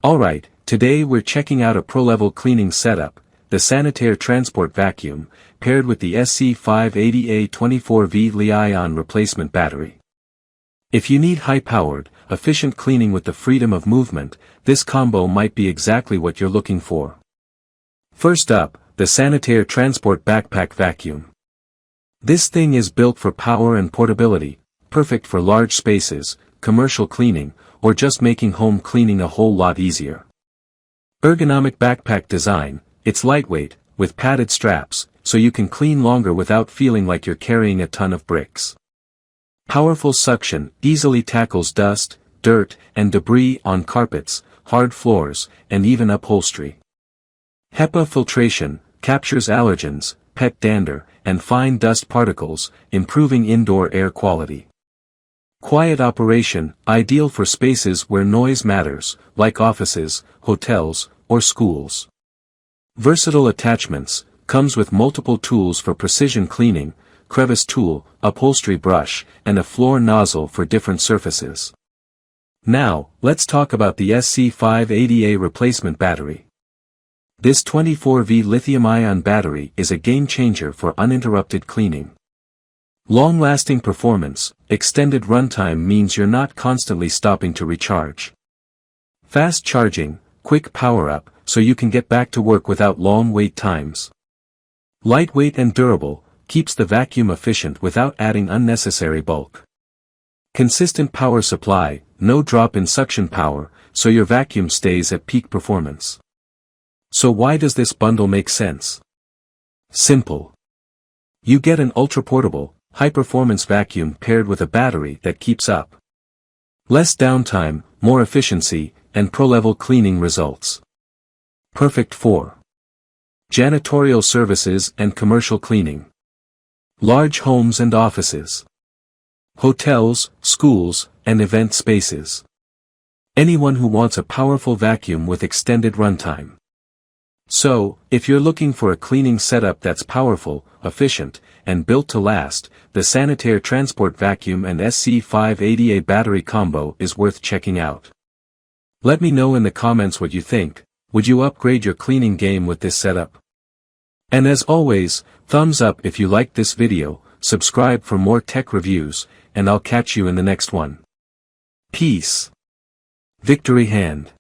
Alright, today we're checking out a pro-level cleaning setup, the Sanitaire Transport Vacuum, paired with the SC580A 24V Li-ion replacement battery. If you need high-powered, efficient cleaning with the freedom of movement, this combo might be exactly what you're looking for. First up, the Sanitaire Transport Backpack Vacuum. This thing is built for power and portability, perfect for large spaces, commercial cleaning, or just making home cleaning a whole lot easier. Ergonomic backpack design, it's lightweight, with padded straps, so you can clean longer without feeling like you're carrying a ton of bricks. Powerful suction easily tackles dust, dirt, and debris on carpets, hard floors, and even upholstery. HEPA filtration captures allergens, pet dander, and fine dust particles, improving indoor air quality. Quiet operation, ideal for spaces where noise matters, like offices, hotels, or schools. Versatile attachments, comes with multiple tools for precision cleaning, crevice tool, upholstery brush, and a floor nozzle for different surfaces. Now, let's talk about the SC580A replacement battery. This 24V lithium-ion battery is a game-changer for uninterrupted cleaning. Long-lasting performance, extended runtime means you're not constantly stopping to recharge. Fast charging, quick power-up, so you can get back to work without long wait times. Lightweight and durable, keeps the vacuum efficient without adding unnecessary bulk. Consistent power supply, no drop in suction power, so your vacuum stays at peak performance. So why does this bundle make sense? Simple. You get an ultra-portable, high-performance vacuum paired with a battery that keeps up. Less downtime, more efficiency, and pro-level cleaning results. Perfect for janitorial services and commercial cleaning. Large homes and offices. Hotels, schools, and event spaces. Anyone who wants a powerful vacuum with extended runtime. So, if you're looking for a cleaning setup that's powerful, efficient, and built to last, the Sanitaire Transport Vacuum and SC580A battery combo is worth checking out. Let me know in the comments what you think. Would you upgrade your cleaning game with this setup? And as always, thumbs up if you liked this video, subscribe for more tech reviews, and I'll catch you in the next one. Peace. Victory hand.